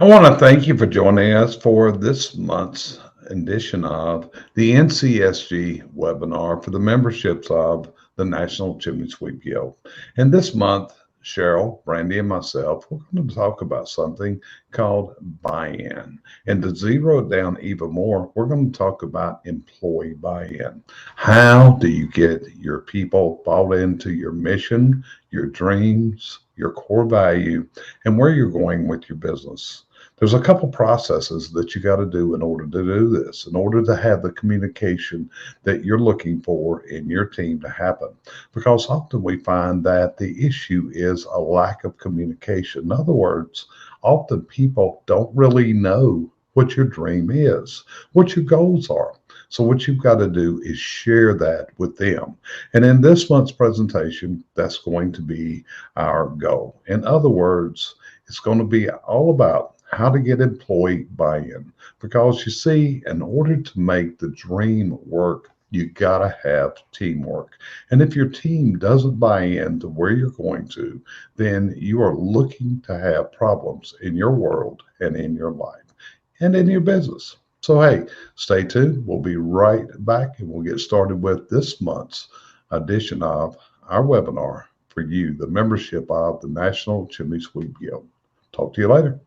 I want to thank you for joining us for this month's edition of the NCSG webinar for the memberships of the National Chimney Sweep Guild. And this month, Cheryl, Brandy, and myself, we're going to talk about something called buy-in. And to zero it down even more, we're going to talk about employee buy-in. How do you get your people bought into your mission, your dreams, your core value, and where you're going with your business? There's a couple processes that you got to do in order to do this, in order to have the communication that you're looking for in your team to happen. Because often we find that the issue is a lack of communication. In other words, often people don't really know what your dream is, what your goals are. So, what you've got to do is share that with them. And in this month's presentation, that's going to be our goal. In other words, it's going to be all about how to get employee buy-in. Because you see, in order to make the dream work, you got to have teamwork. And if your team doesn't buy in to where you're going to, then you are looking to have problems in your world and in your life and in your business. So, hey, stay tuned. We'll be right back and we'll get started with this month's edition of our webinar for you, the membership of the National Chimney Sweep Guild. Talk to you later.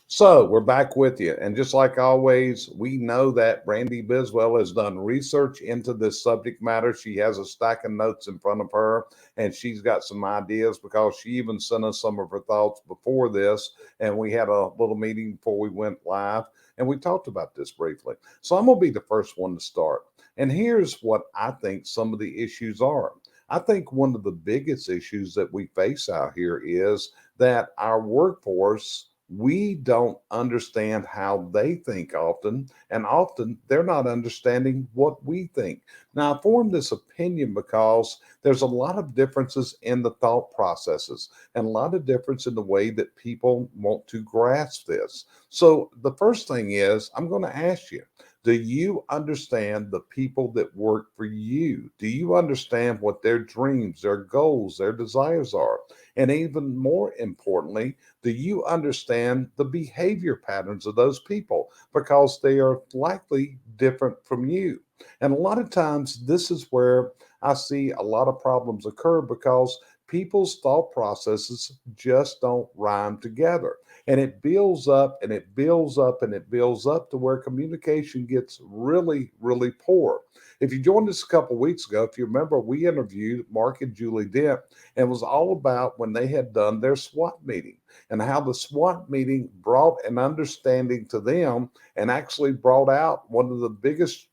So we're back with you. And just like always, we know that Brandy Biswell has done research into this subject matter. She has a stack of notes in front of her, and she's got some ideas because she even sent us some of her thoughts before this. And we had a little meeting before we went live, and we talked about this briefly. So I'm going to be the first one to start. And here's what I think some of the issues are. I think one of the biggest issues that we face out here is that our workforce, we don't understand how they think often, and often they're not understanding what we think. Now, I formed this opinion because there's a lot of differences in the thought processes and a lot of difference in the way that people want to grasp this. So the first thing is, I'm going to ask you, do you understand the people that work for you? Do you understand what their dreams, their goals, their desires are? And even more importantly, do you understand the behavior patterns of those people? Because they are likely different from you. And a lot of times, this is where I see a lot of problems occur because people's thought processes just don't rhyme together. And it builds up and it builds up and it builds up to where communication gets really, really poor. If you joined us a couple of weeks ago, if you remember, we interviewed Mark and Julie Dent, and it was all about when they had done their SWAT meeting and how the SWAT meeting brought an understanding to them and actually brought out one of the biggest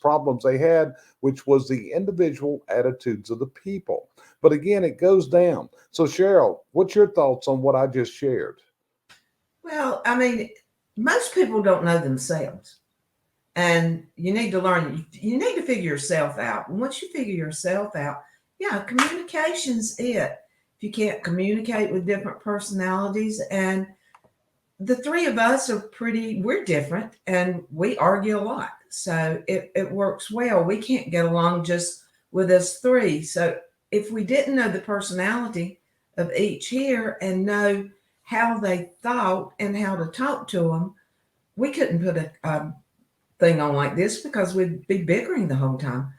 problems they had, which was the individual attitudes of the people. But again, it goes down. So, Cheryl, what's your thoughts on what I just shared? Well, I mean, most people don't know themselves. And you need to learn, you need to figure yourself out. And once you figure yourself out, yeah, communication's it. If you can't communicate with different personalities, and the three of us are we're different and we argue a lot. So it works well. We can't get along just with us three. So if we didn't know the personality of each here and know how they thought and how to talk to them, we couldn't put a thing on like this because we'd be bickering the whole time.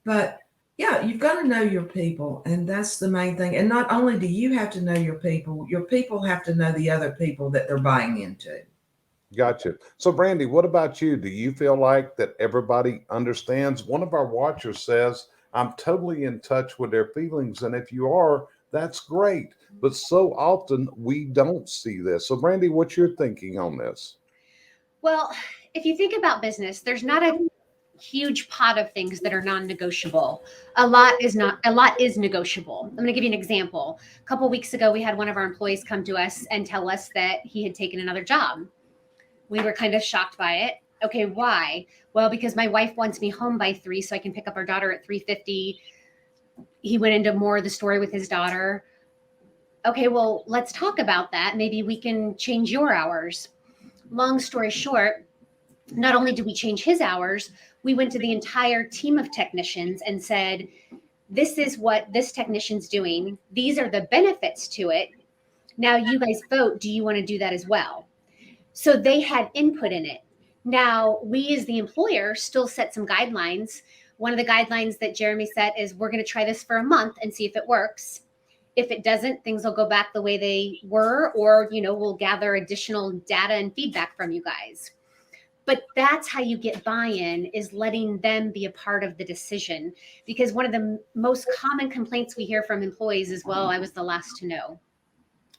But yeah, you've got to know your people, and that's the main thing. And not only do you have to know your people have to know the other people that they're buying into. Gotcha. So, Brandy, what about you? Do you feel like that everybody understands? One of our watchers says, I'm totally in touch with their feelings. And if you are, that's great. But so often we don't see this. So, Brandy, what's your thinking on this? Well, if you think about business, there's not a huge pot of things that are non-negotiable. A lot is negotiable. I'm going to give you an example. A couple weeks ago, we had one of our employees come to us and tell us that he had taken another job. We were kind of shocked by it. Okay, why? Well, because my wife wants me home by 3 so I can pick up our daughter at 3:50. He went into more of the story with his daughter. Okay, well, let's talk about that. Maybe we can change your hours. Long story short, not only did we change his hours, we went to the entire team of technicians and said, this is what this technician's doing. These are the benefits to it. Now you guys vote. Do you want to do that as well? So they had input in it. Now we as the employer still set some guidelines. One of the guidelines that Jeremy set is we're going to try this for a month and see if it works. If it doesn't, things will go back the way they were, or, we'll gather additional data and feedback from you guys. But that's how you get buy-in, is letting them be a part of the decision. Because one of the most common complaints we hear from employees is, well, I was the last to know.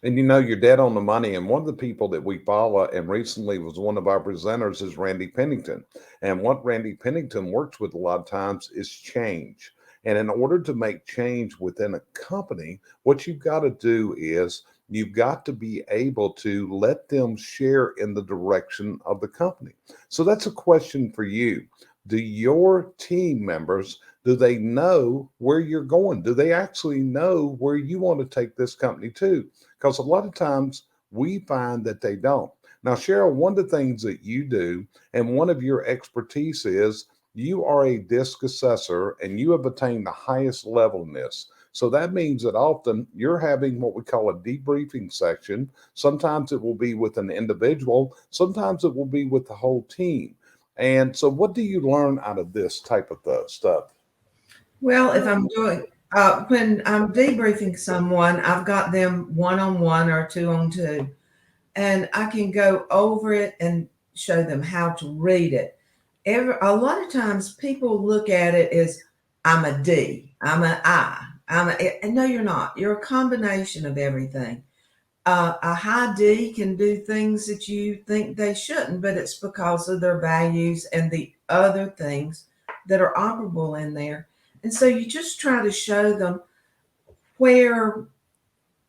And you're dead on the money. And one of the people that we follow, and recently was one of our presenters, is Randy Pennington. And what Randy Pennington works with a lot of times is change. And in order to make change within a company, what you've got to do is you've got to be able to let them share in the direction of the company. So that's a question for you. Do your team members, do they know where you're going? Do they actually know where you want to take this company to? Because a lot of times we find that they don't. Now, Cheryl, one of the things that you do, and one of your expertise is, you are a DISC assessor and you have attained the highest level in this. So that means that often you're having what we call a debriefing section. Sometimes it will be with an individual, sometimes it will be with the whole team. And so what do you learn out of this type of stuff? Well, if I'm doing, when I'm debriefing someone, I've got them one-on-one or two-on-two, and I can go over it and show them how to read it. A lot of times people look at it as, I'm a D, I'm an I, and no, you're not. You're a combination of everything. A high D can do things that you think they shouldn't, but it's because of their values and the other things that are operable in there. And so you just try to show them where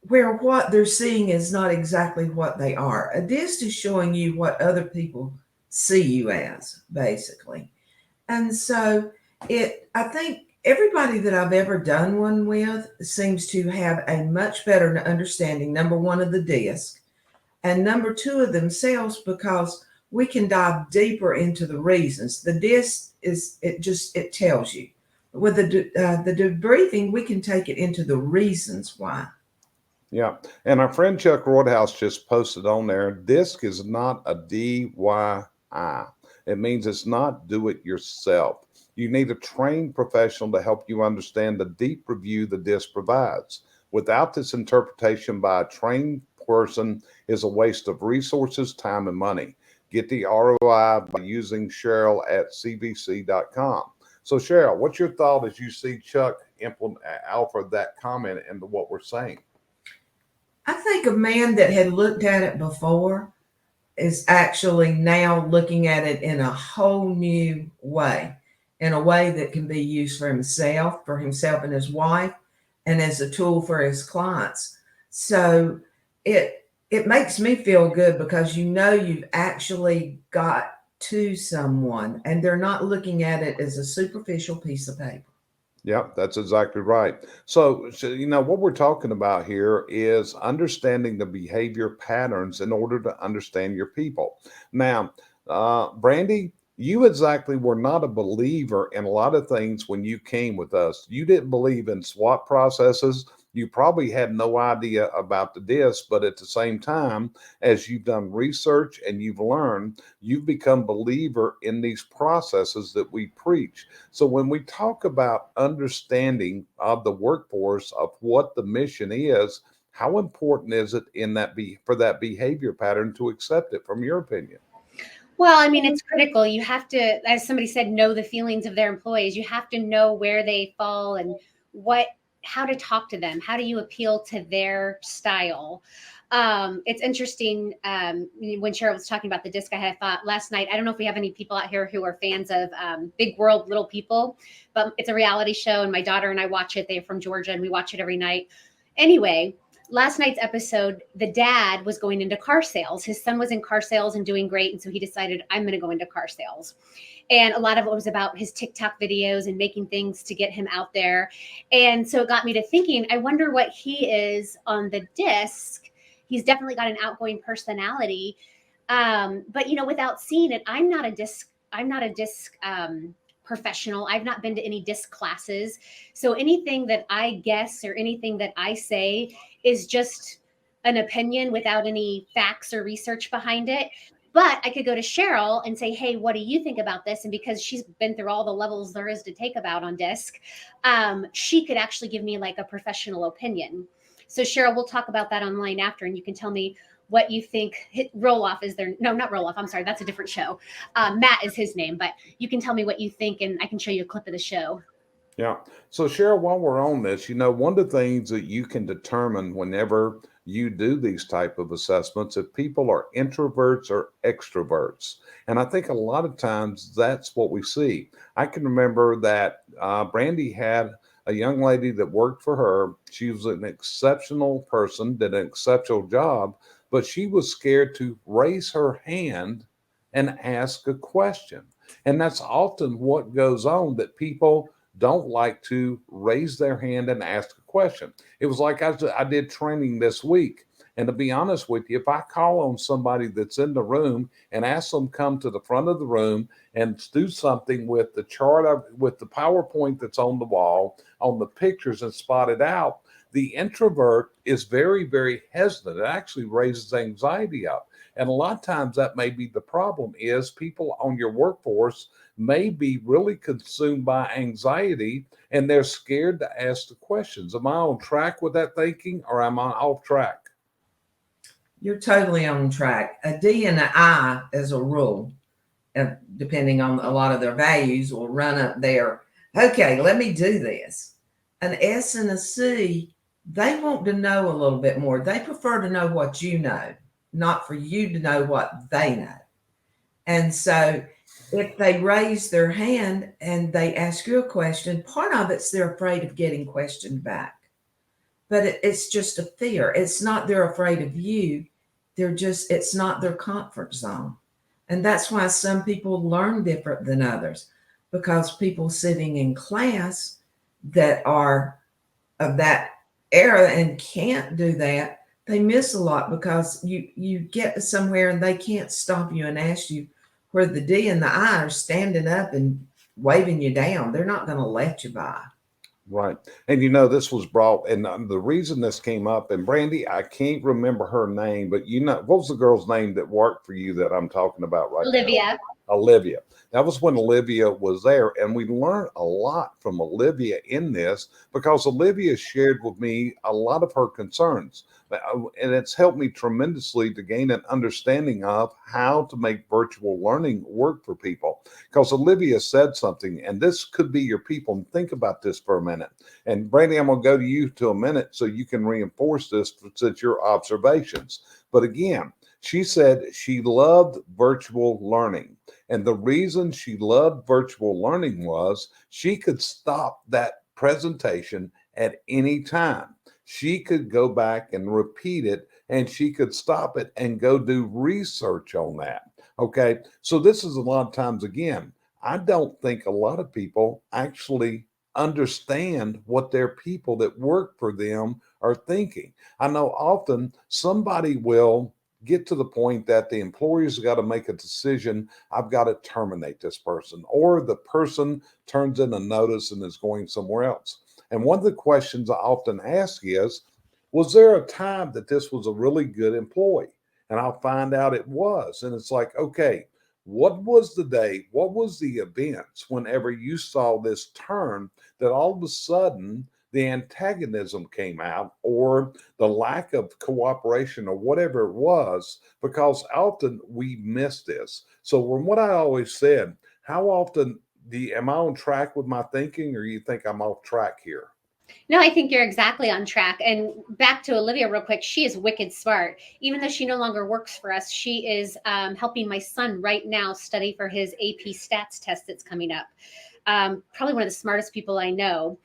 what they're seeing is not exactly what they are. A DISC is showing you what other people see you as, basically. And so I think everybody that I've ever done one with seems to have a much better understanding, number one, of the DISC, and number two, of themselves, because we can dive deeper into the reasons. The DISC it tells you. With the debriefing, we can take it into the reasons why. Yeah. And our friend Chuck Roadhouse just posted on there, DISC is not a DIY. It means it's not do it yourself. You need a trained professional to help you understand the deep review the DISC provides. Without this interpretation by a trained person is a waste of resources, time, and money. Get the ROI by using Cheryl at cbc.com. So Cheryl, what's your thought as you see Chuck offer that comment into what we're saying? I think a man that had looked at it before is actually now looking at it in a whole new way, in a way that can be used for himself and his wife, and as a tool for his clients. So it makes me feel good, because you've actually got to someone and they're not looking at it as a superficial piece of paper. Yeah, that's exactly right. So, what we're talking about here is understanding the behavior patterns in order to understand your people. Now, Brandy, you exactly were not a believer in a lot of things when you came with us. You didn't believe in SWOT processes. You probably had no idea about the DISC, but at the same time, as you've done research and you've learned, you've become believer in these processes that we preach. So when we talk about understanding of the workforce of what the mission is, how important is it for that behavior pattern to accept it, from your opinion? Well, I mean, it's critical. You have to, as somebody said, know the feelings of their employees. You have to know where they fall and how to talk to them. How do you appeal to their style? It's interesting. When Cheryl was talking about the DISC, I had thought last night, I don't know if we have any people out here who are fans of Big World, Little People, but it's a reality show and my daughter and I watch it. They're from Georgia and we watch it every night. Anyway, last night's episode, the dad was going into car sales. His son was in car sales and doing great. And so he decided, I'm going to go into car sales. And a lot of it was about his TikTok videos and making things to get him out there. And so it got me to thinking, I wonder what he is on the DISC. He's definitely got an outgoing personality. But, without seeing it, I'm not a DISC professional. I've not been to any DISC classes. So anything that I guess or anything that I say is just an opinion without any facts or research behind it. But I could go to Cheryl and say, hey, what do you think about this? And because she's been through all the levels there is to take about on DISC, she could actually give me like a professional opinion. So Cheryl, we'll talk about that online after, and you can tell me what you think. Roloff is there. No, not Roloff. I'm sorry. That's a different show. Matt is his name, but you can tell me what you think and I can show you a clip of the show. Yeah. So, Cheryl, while we're on this, one of the things that you can determine whenever you do these type of assessments, if people are introverts or extroverts. And I think a lot of times that's what we see. I can remember that Brandy had a young lady that worked for her. She was an exceptional person, did an exceptional job, but she was scared to raise her hand and ask a question. And that's often what goes on, that people don't like to raise their hand and ask a question. It was like I did training this week. And to be honest with you, if I call on somebody that's in the room and ask them come to the front of the room and do something with the chart, with the PowerPoint that's on the wall, on the pictures, and spot it out, the introvert is very, very hesitant. It actually raises anxiety up. And a lot of times that may be the problem, is people on your workforce may be really consumed by anxiety and they're scared to ask the questions. Am I on track with that thinking, or am I off track? You're totally on track. A D and an I, as a rule, depending on a lot of their values, will run up there. Okay, let me do this. An S and a C, they want to know a little bit more. They prefer to know what you know, not for you to know what they know. And so if they raise their hand and they ask you a question, part of it's they're afraid of getting questioned back. But it's just a fear. It's not they're afraid of you. It's not their comfort zone. And that's why some people learn different than others, because people sitting in class that are of that era and can't do that, they miss a lot, because you get somewhere and they can't stop you and ask you, where the D and the I are standing up and waving you down. They're not going to let you by. Right. And this was brought, and the reason this came up, and Brandy, I can't remember her name, but what was the girl's name that worked for you that I'm talking about right Olivia. now? Olivia. That was when Olivia was there. And we learned a lot from Olivia in this, because Olivia shared with me a lot of her concerns. And it's helped me tremendously to gain an understanding of how to make virtual learning work for people. Because Olivia said something, and this could be your people. And think about this for a minute. And Brandy, I'm going to go to you to a minute so you can reinforce this since your observations. But again, she said she loved virtual learning. And the reason she loved virtual learning was she could stop that presentation at any time. She could go back and repeat it, and she could stop it and go do research on that. Okay. So this is a lot of times, again, I don't think a lot of people actually understand what their people that work for them are thinking. I know often somebody will get to the point that the employer's got to make a decision. I've got to terminate this person, or the person turns in a notice and is going somewhere else. And one of the questions I often ask is, was there a time that this was a really good employee? And I'll find out it was. And it's like, okay, what was the day? What was the events whenever you saw this turn that all of a sudden the antagonism came out, or the lack of cooperation, or whatever it was, because often we miss this. So from what I always said, how often am I on track with my thinking, or you think I'm off track here? No, I think you're exactly on track. And back to Olivia real quick. She is wicked smart. Even though she no longer works for us, she is helping my son right now study for his AP stats test that's coming up. Probably one of the smartest people I know.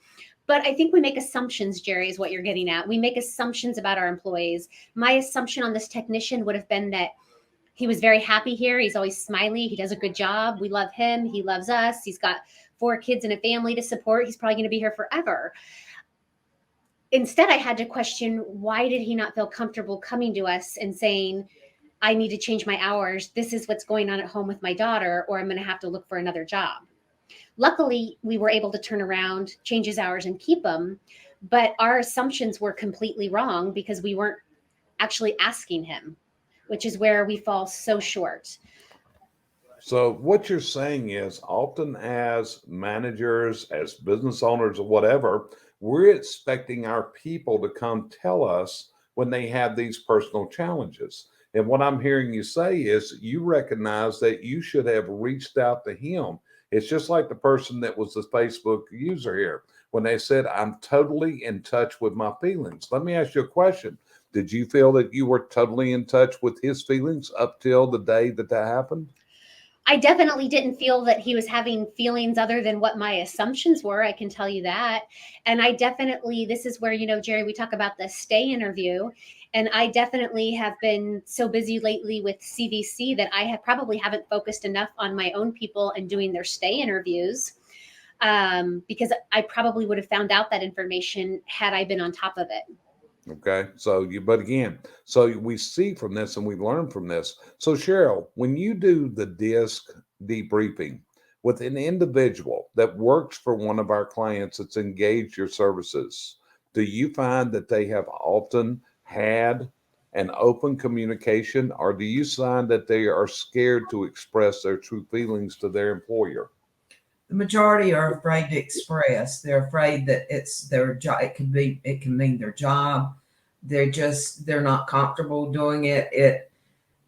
But I think we make assumptions, Jerry, is what you're getting at. We make assumptions about our employees. My assumption on this technician would have been that he was very happy here. He's always smiley. He does a good job. We love him. He loves us. He's got 4 kids and a family to support. He's probably going to be here forever. Instead, I had to question, why did he not feel comfortable coming to us and saying, I need to change my hours. This is what's going on at home with my daughter, or I'm going to have to look for another job. Luckily, we were able to turn around, change his hours, and keep him. But our assumptions were completely wrong, because we weren't actually asking him, which is where we fall so short. So what you're saying is often as managers, as business owners or whatever, we're expecting our people to come tell us when they have these personal challenges. And what I'm hearing you say is you recognize that you should have reached out to him. It's just like the person that was the Facebook user here when they said, I'm totally in touch with my feelings. Let me ask you a question. Did you feel that you were totally in touch with his feelings up till the day that that happened? I definitely didn't feel that he was having feelings other than what my assumptions were. I can tell you that. And I definitely, this is where, Jerry, we talk about the stay interview. And I definitely have been so busy lately with CVC that I have probably haven't focused enough on my own people and doing their stay interviews, because I probably would have found out that information had I been on top of it. Okay. But again, so we see from this and we learn from this. So, Cheryl, when you do the DISC debriefing with an individual that works for one of our clients that's engaged your services, do you find that they have often had an open communication, or do you find that they are scared to express their true feelings to their employer? The majority are afraid to express. They're afraid that it's their job. It can mean their job. They're not comfortable doing it.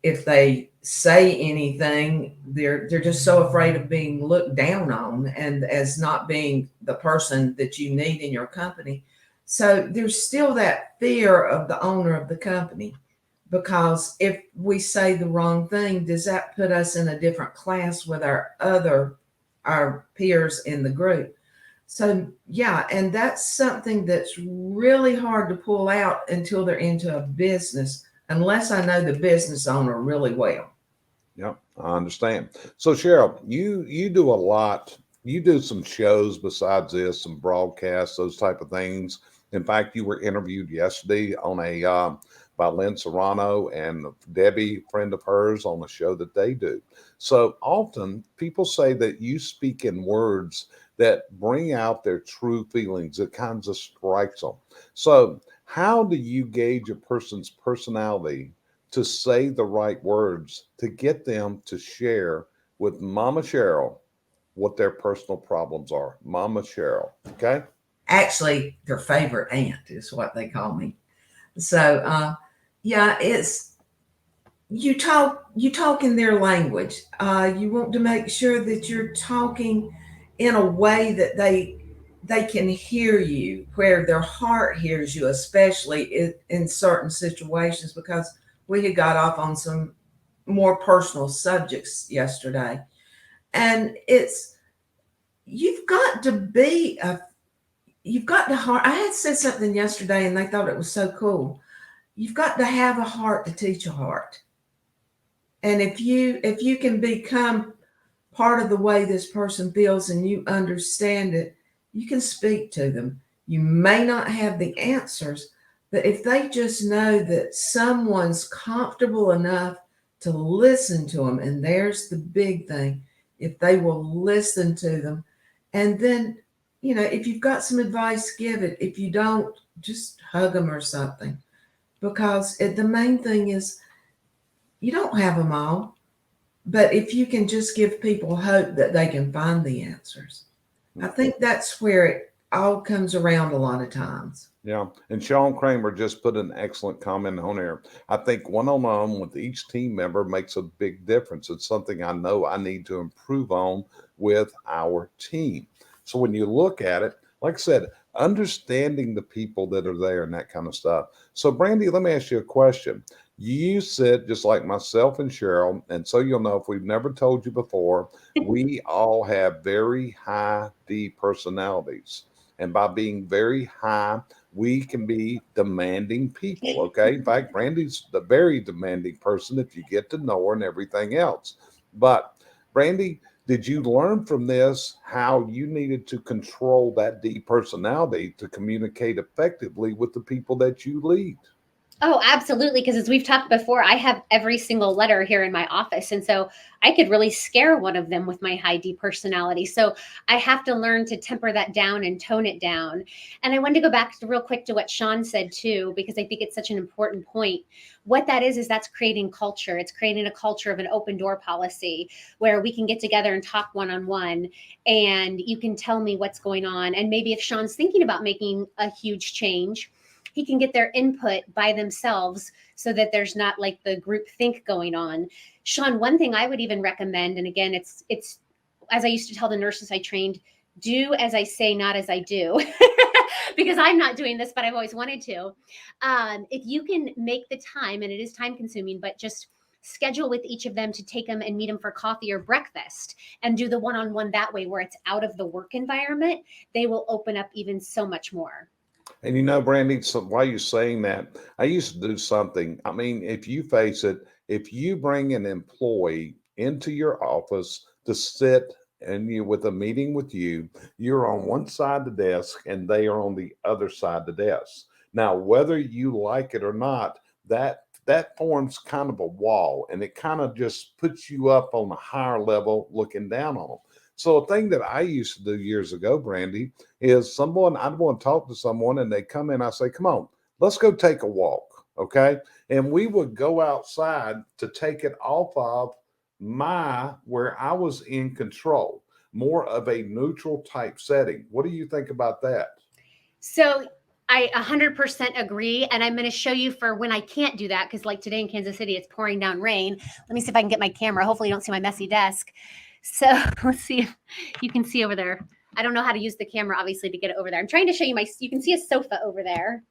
If they say anything, they're just so afraid of being looked down on and as not being the person that you need in your company. So there's still that fear of the owner of the company, because if we say the wrong thing, does that put us in a different class with our peers in the group? So yeah, and that's something that's really hard to pull out until they're into a business, unless I know the business owner really well. Yep, I understand. So Cheryl, you do a lot. You do some shows besides this, some broadcasts, those type of things. In fact, you were interviewed yesterday on a by Lynn Serrano and Debbie, friend of hers, on a show that they do. So often people say that you speak in words that bring out their true feelings. It kind of strikes them. So how do you gauge a person's personality to say the right words to get them to share with Mama Cheryl what their personal problems are? Mama Cheryl. Okay. Actually, their favorite aunt is what they call me. So yeah, it's you talk in their language. You want to make sure that you're talking in a way that they can hear you, where their heart hears you, especially in certain situations, because we had got off on some more personal subjects yesterday. And it's you've got to be a you've got to heart. I had said something yesterday and they thought it was so cool. You've got to have a heart to teach a heart. And if you can become part of the way this person feels and you understand it, you can speak to them. You may not have the answers, but if they just know that someone's comfortable enough to listen to them, and there's the big thing, if they will listen to them, and then, if you've got some advice, give it. If you don't, just hug them or something, because the main thing is you don't have them all. But if you can just give people hope that they can find the answers, I think that's where it all comes around a lot of times. Yeah. And Sean Kramer just put an excellent comment on there. I think one-on-one with each team member makes a big difference. It's something I know I need to improve on with our team. So when you look at it, like I said, understanding the people that are there and that kind of stuff. So Brandy, let me ask you a question. You said, just like myself and Cheryl, and so you'll know if we've never told you before, we all have very high D personalities. And by being very high, we can be demanding people. Okay. In fact, Brandy's the very demanding person if you get to know her and everything else. But Brandy, did you learn from this how you needed to control that D personality to communicate effectively with the people that you lead? Oh, absolutely. Because as we've talked before, I have every single letter here in my office. And so I could really scare one of them with my high D personality. So I have to learn to temper that down and tone it down. And I wanted to go back to real quick to what Sean said too, because I think it's such an important point. What that is that's creating culture. It's creating a culture of an open door policy where we can get together and talk one on one, and you can tell me what's going on. And maybe if Sean's thinking about making a huge change, he can get their input by themselves so that there's not like the group think going on. Sean, one thing I would even recommend, and again, it's as I used to tell the nurses I trained, do as I say, not as I do. Because I'm not doing this, but I've always wanted to. If you can make the time, and it is time consuming, but just schedule with each of them to take them and meet them for coffee or breakfast and do the one-on-one that way where it's out of the work environment, they will open up even so much more. And you know, Brandy, so while you're saying that, I used to do something. I mean, if you face it, if you bring an employee into your office to sit and you with a meeting with you, you're on one side of the desk and they are on the other side of the desk. Now, whether you like it or not, that forms kind of a wall, and it kind of just puts you up on a higher level looking down on them. So a thing that I used to do years ago, Brandy, is someone I'd want to talk to someone and they come in, I say, come on, let's go take a walk. Okay. And we would go outside to take it off of my where I was in control, more of a neutral type setting. What do you think about that? So I 100% agree. And I'm going to show you for when I can't do that, because like today in Kansas City, it's pouring down rain. Let me see if I can get my camera. Hopefully you don't see my messy desk. So let's see if you can see over there. I don't know how to use the camera, obviously, to get it over there. I'm trying to show you you can see a sofa over there.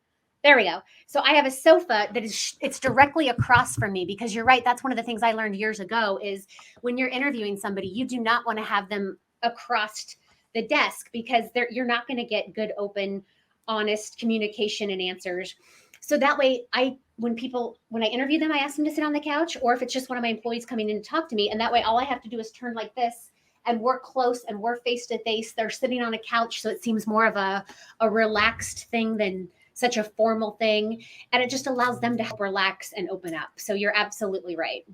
There we go. So I have a sofa that it's directly across from me, because you're right. That's one of the things I learned years ago is when you're interviewing somebody, you do not want to have them across the desk, because you're not going to get good, open, honest communication and answers. So that way when I interview them, I ask them to sit on the couch, or if it's just one of my employees coming in to talk to me. And that way all I have to do is turn like this and we're close and we're face to face. They're sitting on a couch. So it seems more of a relaxed thing than such a formal thing. And it just allows them to help relax and open up. So you're absolutely right.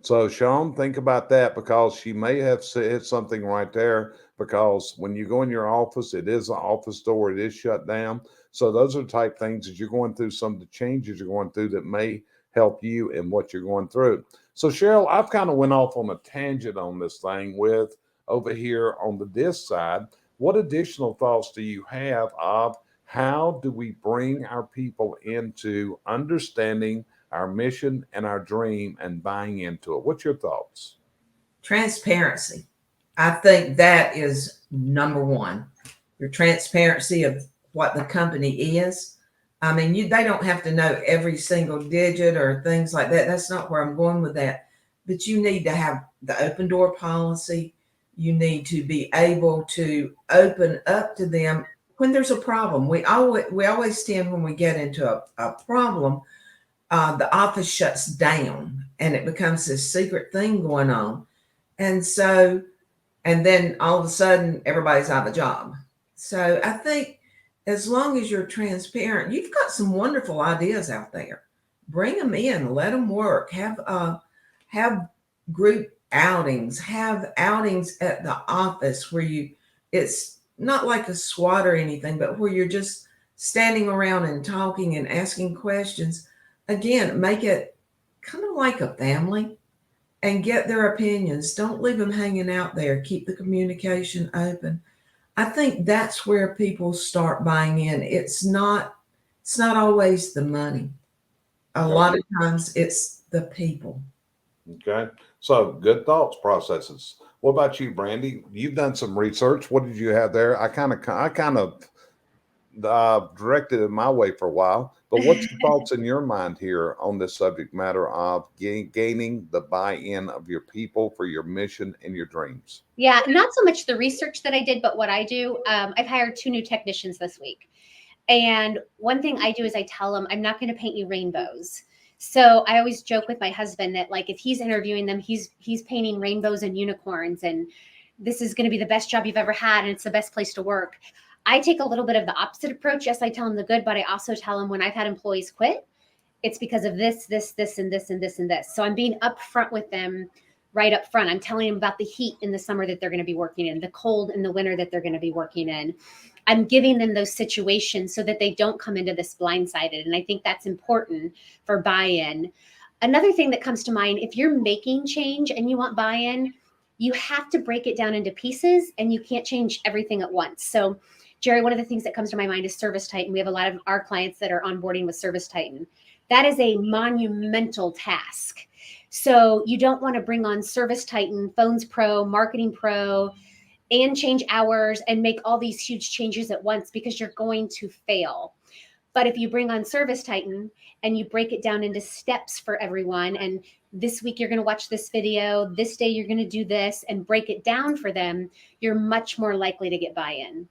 So, Sean, think about that, because she may have said something right there. Because when you go in your office, it is an office door, it is shut down. So, those are the type things that you're going through, some of the changes you're going through that may help you in what you're going through. So, Cheryl, I've kind of went off on a tangent on this thing with over here on the disc side. What additional thoughts do you have of how do we bring our people into understanding our mission and our dream and buying into it? What's your thoughts? Transparency. I think that is number one. Your transparency of what the company is. I mean, they don't have to know every single digit or things like that. That's not where I'm going with that. But you need to have the open door policy. You need to be able to open up to them when there's a problem. We always tend, when we get into a problem, the office shuts down and it becomes this secret thing going on. And then all of a sudden everybody's out of a job. So I think as long as you're transparent, you've got some wonderful ideas out there. Bring them in, let them work, have group outings, have outings at the office where it's not like a SWAT or anything, but where you're just standing around and talking and asking questions. Again, make it kind of like a family and get their opinions. Don't leave them hanging out there. Keep the communication open. I think that's where people start buying in. It's not always the money. A lot of times it's the people. Okay. So good thoughts processes. What about you, Brandy? You've done some research. What did you have there? I kind of directed it my way for a while. But what's your thoughts in your mind here on this subject matter of gaining the buy-in of your people for your mission and your dreams? Yeah, not so much the research that I did, but what I do. I've hired 2 new technicians this week. And one thing I do is I tell them, I'm not going to paint you rainbows. So I always joke with my husband that, like, if he's interviewing them, he's painting rainbows and unicorns, and this is going to be the best job you've ever had, and it's the best place to work. I take a little bit of the opposite approach. Yes, I tell them the good, but I also tell them when I've had employees quit it's because of this, this, this, and this, and this, and this. So I'm being upfront with them right up front. I'm telling them about the heat in the summer that they're going to be working in, the cold in the winter that they're going to be working in. I'm giving them those situations so that they don't come into this blindsided. And I think that's important for buy-in. Another thing that comes to mind, if you're making change and you want buy-in, you have to break it down into pieces and you can't change everything at once. So Jerry, one of the things that comes to my mind is Service Titan. We have a lot of our clients that are onboarding with Service Titan. That is a monumental task. So you don't want to bring on Service Titan, Phones Pro, Marketing Pro, and change hours and make all these huge changes at once because you're going to fail. But if you bring on Service Titan and you break it down into steps for everyone, and this week you're going to watch this video, this day you're going to do this, and break it down for them, you're much more likely to get buy-in.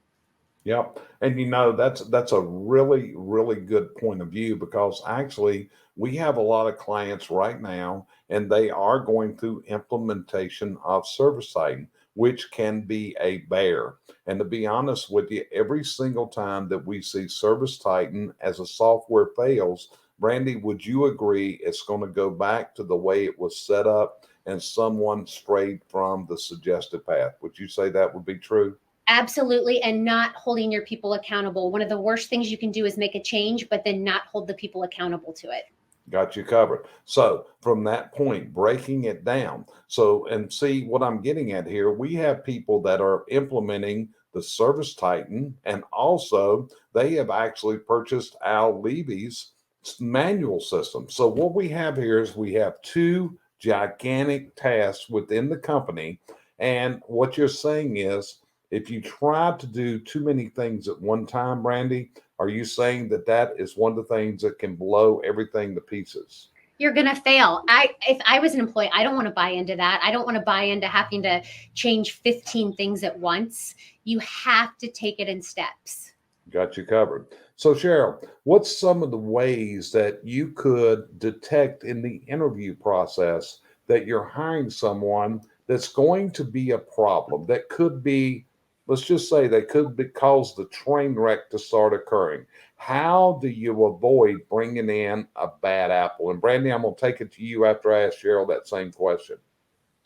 Yep. And that's a really, really good point of view, because actually we have a lot of clients right now and they are going through implementation of Service Titan, which can be a bear. And to be honest with you, every single time that we see Service Titan as a software fails, Brandy, would you agree it's going to go back to the way it was set up and someone strayed from the suggested path? Would you say that would be true? Absolutely. And not holding your people accountable. One of the worst things you can do is make a change, but then not hold the people accountable to it. Got you covered. So from that point, breaking it down. So, and see what I'm getting at here, we have people that are implementing the Service Titan, and also they have actually purchased Al Levy's manual system. So what we have here is we have two gigantic tasks within the company. And what you're saying is, if you try to do too many things at one time, Brandy, are you saying that that is one of the things that can blow everything to pieces? You're going to fail. If I was an employee, I don't want to buy into that. I don't want to buy into having to change 15 things at once. You have to take it in steps. Got you covered. So Cheryl, what's some of the ways that you could detect in the interview process that you're hiring someone that's going to be a problem, that could be, let's just say they could be cause the train wreck to start occurring? How do you avoid bringing in a bad apple? And Brandy, I'm going to take it to you after I ask Cheryl that same question.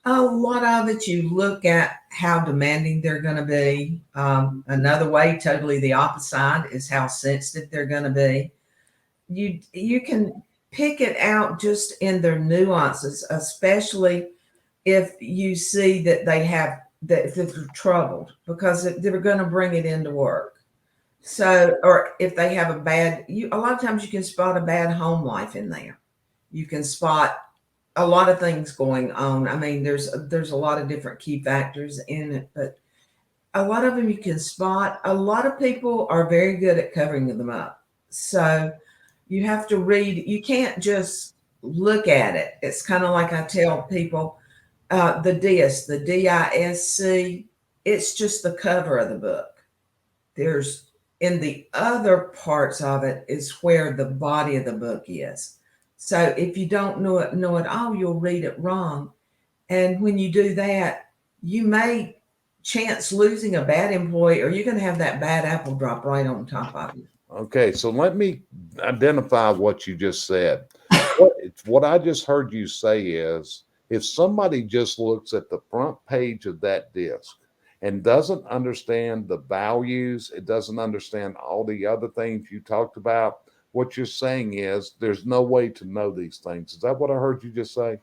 A lot of it, you look at how demanding they're going to be. Another way, totally the opposite side, is how sensitive they're going to be. You can pick it out just in their nuances, especially if you see that they have that if they're troubled, because they're going to bring it into work. So, or if they have a lot of times you can spot a bad home life in there. You can spot a lot of things going on. I mean, there's a lot of different key factors in it, but a lot of them you can spot. A lot of people are very good at covering them up. So you have to read. You can't just look at it. It's kind of like I tell people, the DISC, the DISC, it's just the cover of the book. There's in the other parts of it is where the body of the book is. So if you don't know it all, you'll read it wrong. And when you do that, you may chance losing a bad employee, or you're going to have that bad apple drop right on top of you. Okay, so let me identify what you just said. What I just heard you say is, if somebody just looks at the front page of that disc and doesn't understand the values, it doesn't understand all the other things you talked about, what you're saying is there's no way to know these things. Is that what I heard you just say?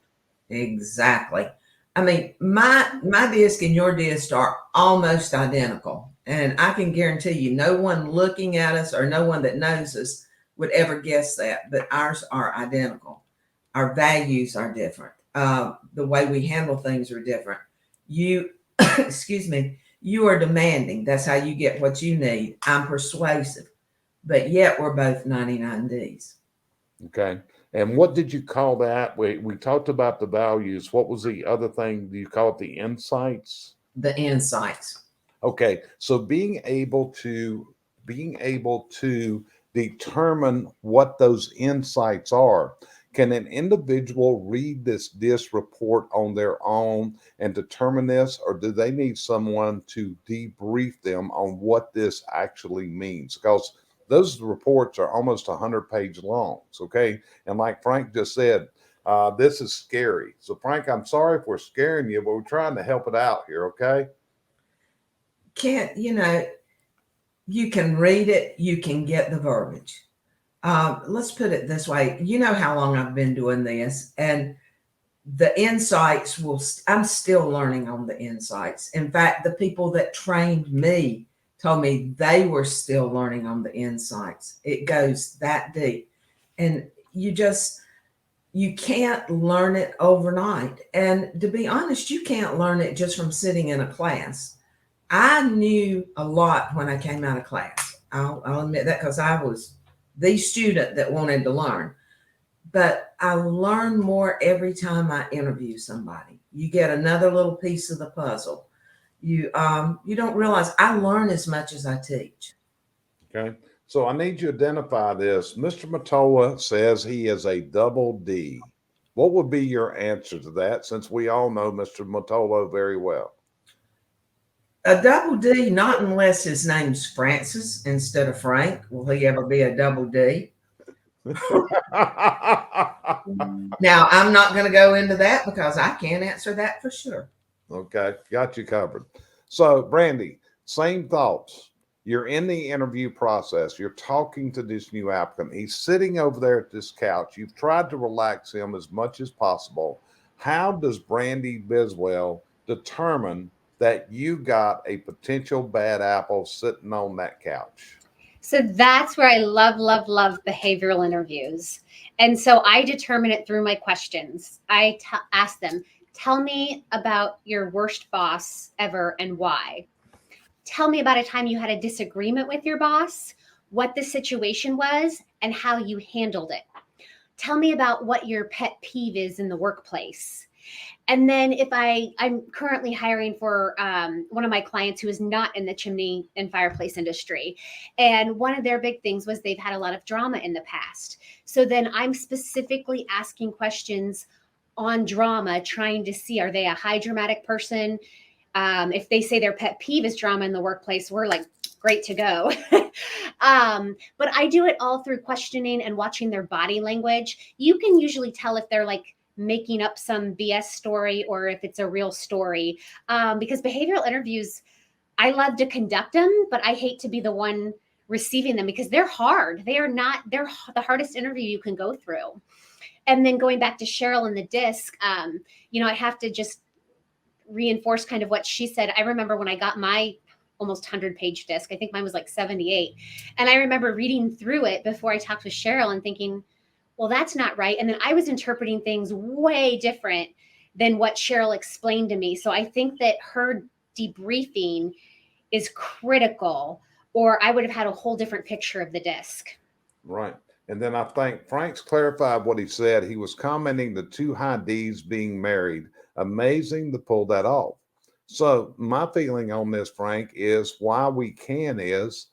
Exactly. I mean, my disc and your disc are almost identical. And I can guarantee you, no one looking at us or no one that knows us would ever guess that. But ours are identical. Our values are different. The way we handle things are different. You, excuse me, you are demanding. That's how you get what you need. I'm persuasive. But yet we're both 99Ds. Okay. And what did you call that? We talked about the values. What was the other thing? Do you call it the insights? The insights. Okay. So being able to determine what those insights are. Can an individual read this DISC report on their own and determine this, or do they need someone to debrief them on what this actually means? Because those reports are almost 100-page long. Okay. And like Frank just said, this is scary. So Frank, I'm sorry if we're scaring you, but we're trying to help it out here. Okay. Can't, you can read it, you can get the verbiage. Let's put it this way. You know how long I've been doing this, and the insights I'm still learning on the insights. In fact, the people that trained me told me they were still learning on the insights. It goes that deep. And you can't learn it overnight. And to be honest, you can't learn it just from sitting in a class. I knew a lot when I came out of class. I'll admit that, because I was the student that wanted to learn. But I learn more every time I interview somebody. You get another little piece of the puzzle. You don't realize I learn as much as I teach. Okay. So I need you to identify this. Mr. Mottola says he is a double D. What would be your answer to that, since we all know Mr. Mottola very well? A double D, not unless his name's Francis instead of Frank. Will he ever be a double D? Now, I'm not going to go into that because I can't answer that for sure. Okay, got you covered. So, Brandy, same thoughts. You're in the interview process. You're talking to this new applicant. He's sitting over there at this couch. You've tried to relax him as much as possible. How does Brandy Biswell determine that you got a potential bad apple sitting on that couch? So that's where I love behavioral interviews. And so I determine it through my questions. I ask them, tell me about your worst boss ever and why. Tell me about a time you had a disagreement with your boss, what the situation was, and how you handled it. Tell me about what your pet peeve is in the workplace. And then if I'm currently hiring for one of my clients who is not in the chimney and fireplace industry. And one of their big things was they've had a lot of drama in the past. So then I'm specifically asking questions on drama, trying to see, are they a high dramatic person? If they say their pet peeve is drama in the workplace, we're like, great to go. But I do it all through questioning and watching their body language. You can usually tell if they're like making up some BS story or if it's a real story. Because behavioral interviews, I love to conduct them, but I hate to be the one receiving them because they're hard. They're the hardest interview you can go through. And then going back to Cheryl and the disc, I have to just reinforce kind of what she said. I remember when I got my almost 100-page disc, I think mine was like 78. And I remember reading through it before I talked with Cheryl and thinking, well, that's not right. And then I was interpreting things way different than what Cheryl explained to me. So I think that her debriefing is critical, or I would have had a whole different picture of the disc. Right. And then I think Frank's clarified what he said. He was commenting the two high Ds being married. Amazing to pull that off. So my feeling on this, Frank, is why we can is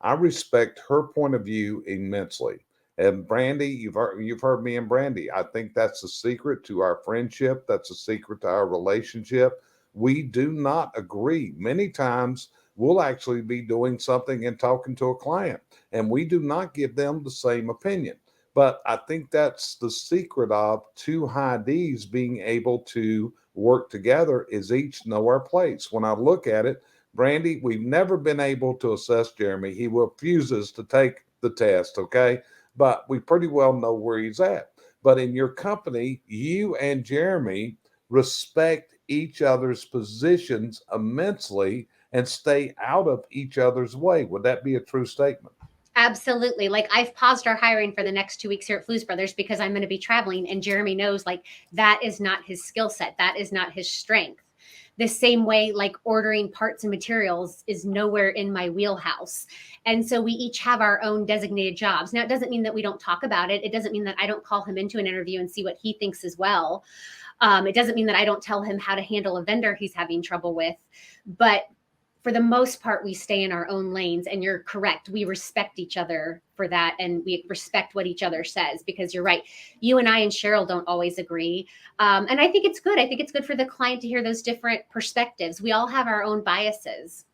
I respect her point of view immensely. And Brandy, you've heard me and Brandy. I think that's the secret to our friendship. That's the secret to our relationship. We do not agree. Many times we'll actually be doing something and talking to a client, and we do not give them the same opinion. But I think that's the secret of two high Ds being able to work together is each know our place. When I look at it, Brandy, we've never been able to assess Jeremy. He refuses to take the test, okay? But we pretty well know where he's at. But in your company, you and Jeremy respect each other's positions immensely and stay out of each other's way. Would that be a true statement? Absolutely. Like I've paused our hiring for the next 2 weeks here at Flues Brothers because I'm going to be traveling, and Jeremy knows like that is not his skill set. That is not his strength. The same way, like ordering parts and materials is nowhere in my wheelhouse. And so we each have our own designated jobs. Now, it doesn't mean that we don't talk about it. It doesn't mean that I don't call him into an interview and see what he thinks as well. It doesn't mean that I don't tell him how to handle a vendor he's having trouble with. But for the most part, we stay in our own lanes. And you're correct. We respect each other for that. And we respect what each other says, because you're right. You and I and Cheryl don't always agree. And I think it's good. I think it's good for the client to hear those different perspectives. We all have our own biases.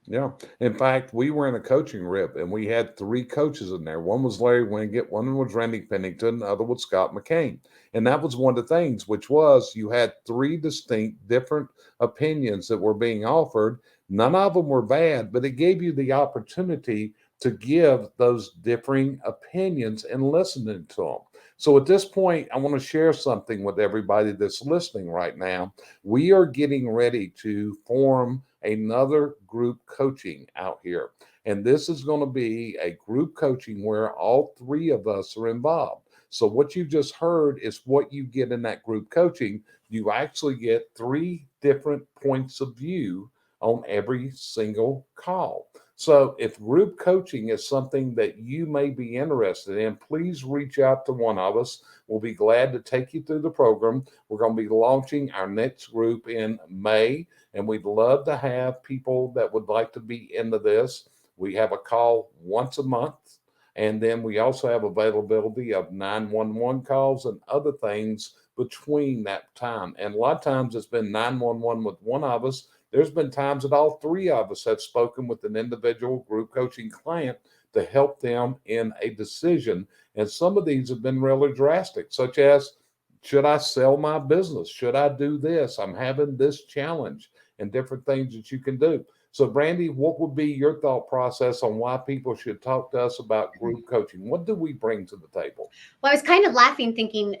Yeah. In fact, we were in a coaching rip and we had three coaches in there. One was Larry Wingate, one was Randy Pennington, the other was Scott McCain. And that was one of the things, which was you had three distinct different opinions that were being offered. None of them were bad, but it gave you the opportunity to give those differing opinions and listening to them. So at this point, I want to share something with everybody that's listening right now. We are getting ready to form another group coaching out here. And this is going to be a group coaching where all three of us are involved. So, what you just heard is what you get in that group coaching. You actually get three different points of view on every single call. So, if group coaching is something that you may be interested in, please reach out to one of us. We'll be glad to take you through the program. We're going to be launching our next group in May, and we'd love to have people that would like to be into this. We have a call once a month, and then we also have availability of 911 calls and other things between that time. And a lot of times it's been 911 with one of us. There's been times that all three of us have spoken with an individual group coaching client to help them in a decision. And some of these have been really drastic, such as, should I sell my business? Should I do this? I'm having this challenge, and different things that you can do. So, Brandy, what would be your thought process on why people should talk to us about group coaching? What do we bring to the table? Well, I was kind of laughing, thinking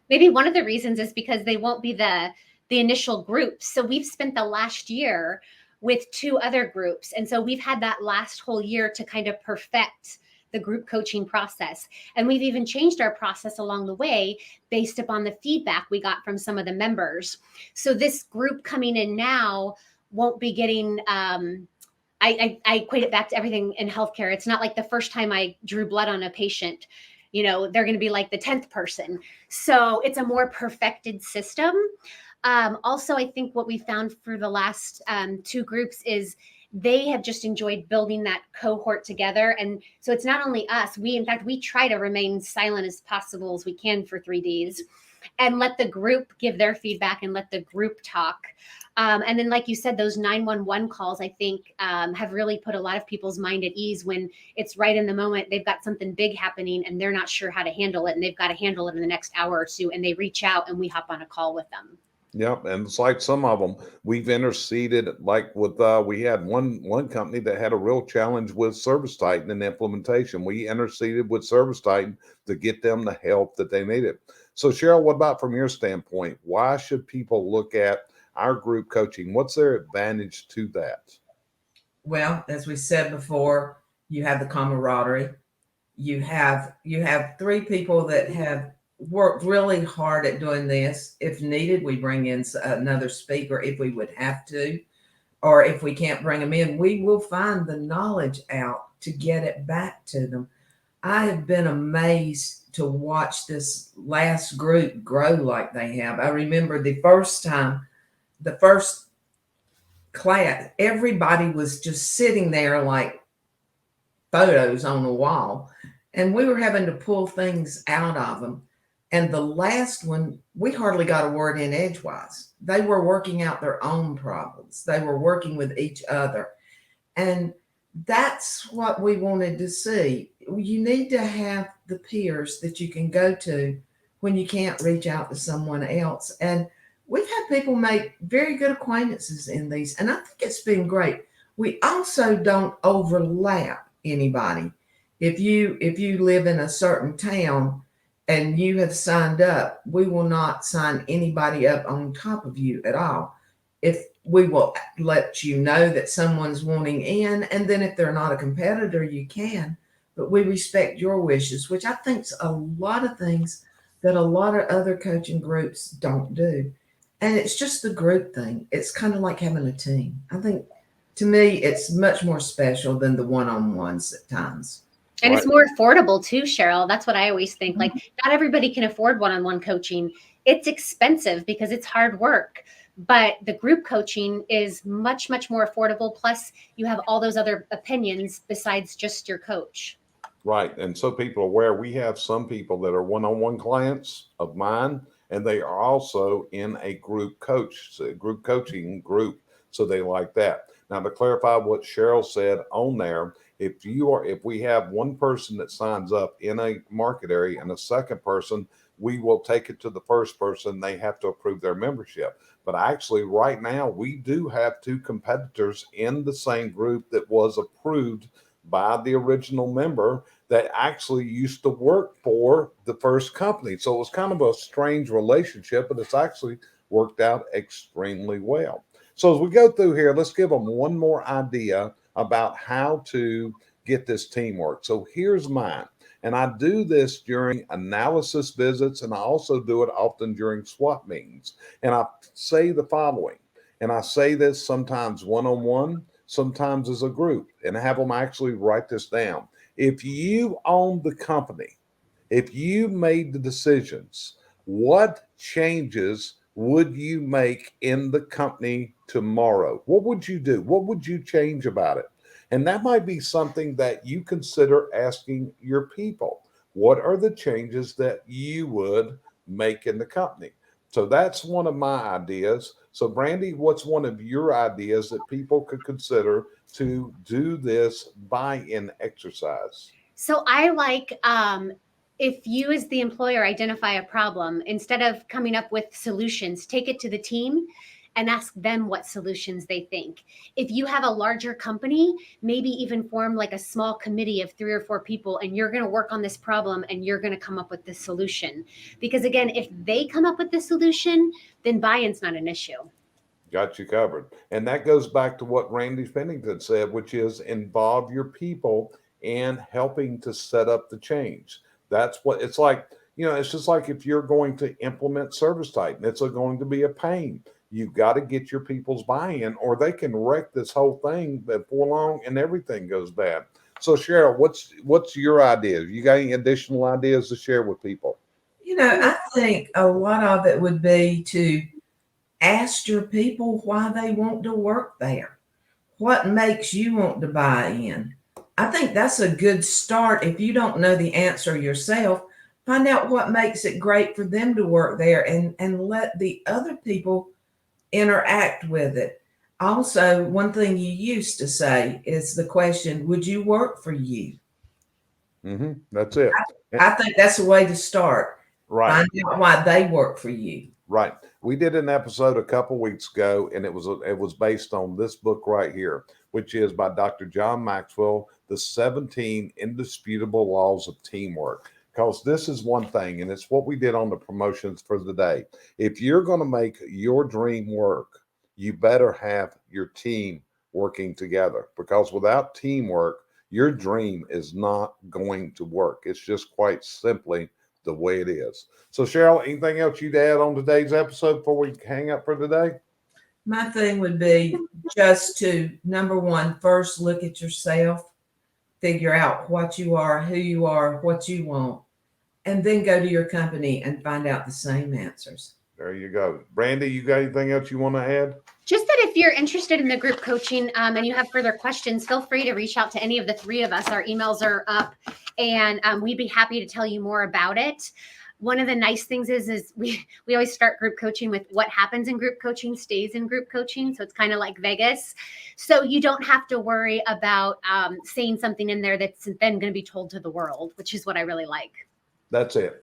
maybe one of the reasons is because they won't be the initial group. So we've spent the last year with two other groups, and so we've had that last whole year to kind of perfect the group coaching process. And we've even changed our process along the way based upon the feedback we got from some of the members. So this group coming in now won't be getting I equate it back to everything in healthcare. It's not like the first time I drew blood on a patient, they're going to be like the 10th person. So it's a more perfected system. Also, I think what we found for the last two groups is they have just enjoyed building that cohort together. And so it's not only us. In fact, we try to remain silent as possible as we can for 3Ds and let the group give their feedback and let the group talk. And then, like you said, those 911 calls, I think, have really put a lot of people's mind at ease when it's right in the moment. They've got something big happening and they're not sure how to handle it. And they've got to handle it in the next hour or two. And they reach out and we hop on a call with them. Yep, and it's like some of them we've interceded. Like with we had one company that had a real challenge with ServiceTitan and implementation. We interceded with ServiceTitan to get them the help that they needed. So, Cheryl, what about from your standpoint? Why should people look at our group coaching? What's their advantage to that? Well, as we said before, you have the camaraderie. You have three people that have worked really hard at doing this. If needed, we bring in another speaker if we would have to, or if we can't bring them in, we will find the knowledge out to get it back to them. I have been amazed to watch this last group grow like they have. I remember the first class, everybody was just sitting there like photos on the wall, and we were having to pull things out of them. And the last one, we hardly got a word in edgewise. They were working out their own problems. They were working with each other. And that's what we wanted to see. You need to have the peers that you can go to when you can't reach out to someone else. And we've had people make very good acquaintances in these. And I think it's been great. We also don't overlap anybody. If you live in a certain town, and you have signed up, we will not sign anybody up on top of you at all. If we will let you know that someone's wanting in, and then if they're not a competitor, you can, but we respect your wishes, which I think's a lot of things that a lot of other coaching groups don't do. And it's just the group thing. It's kind of like having a team. I think, to me, it's much more special than the one-on-ones at times. And It's more affordable too, Cheryl. That's what I always think. Like, not everybody can afford one-on-one coaching. It's expensive because it's hard work, but the group coaching is much, much more affordable. Plus, you have all those other opinions besides just your coach. Right. And so people are aware, we have some people that are one-on-one clients of mine, and they are also in a group coaching group. So they like that. Now, to clarify what Cheryl said on there, if we have one person that signs up in a market area and a second person, we will take it to the first person. They have to approve their membership. But actually, right now, we do have two competitors in the same group that was approved by the original member that actually used to work for the first company. So it was kind of a strange relationship, but it's actually worked out extremely well. So as we go through here, let's give them one more idea about how to get this teamwork. So here's mine. And I do this during analysis visits, and I also do it often during SWAT meetings. And I say the following, and I say this sometimes one-on-one, sometimes as a group, and have them actually write this down. If you own the company, if you made the decisions, what changes would you make in the company tomorrow? What would you do? What would you change about it? And that might be something that you consider asking your people. What are the changes that you would make in the company? So that's one of my ideas. So, Brandy, what's one of your ideas that people could consider to do this buy-in exercise? So I like if you as the employer identify a problem, instead of coming up with solutions, take it to the team and ask them what solutions they think. If you have a larger company, maybe even form like a small committee of 3 or 4 people, and you're going to work on this problem and you're going to come up with the solution. Because again, if they come up with the solution, then buy-in's not an issue. Got you covered. And that goes back to what Randy Pennington said, which is involve your people in helping to set up the change. That's what it's like. It's just like if you're going to implement Service Titan, it's going to be a pain. You've got to get your people's buy-in, or they can wreck this whole thing before long and everything goes bad. So, Cheryl, what's your idea? You got any additional ideas to share with people? I think a lot of it would be to ask your people why they want to work there. What makes you want to buy in? I think that's a good start. If you don't know the answer yourself, find out what makes it great for them to work there, and let the other people interact with it. Also, one thing you used to say is the question, would you work for you? That's it. I think that's a way to start. Right. Find out why they work for you. Right. We did an episode a couple weeks ago, and it was based on this book right here, which is by Dr. John Maxwell, The 17 Indisputable Laws of Teamwork. Because this is one thing, and it's what we did on the promotions for the day. If you're going to make your dream work, you better have your team working together, because without teamwork, your dream is not going to work. It's just quite simply the way it is. So, Cheryl, anything else you'd add on today's episode before we hang up for today? My thing would be just to, number one, first look at yourself, figure out what you are, who you are, what you want, and then go to your company and find out the same answers. There you go. Brandy, you got anything else you want to add? Just that if you're interested in the group coaching and you have further questions, feel free to reach out to any of the 3 of us. Our emails are up, and we'd be happy to tell you more about it. One of the nice things is we always start group coaching with what happens in group coaching stays in group coaching. So it's kind of like Vegas. So you don't have to worry about saying something in there that's then going to be told to the world, which is what I really like. That's it.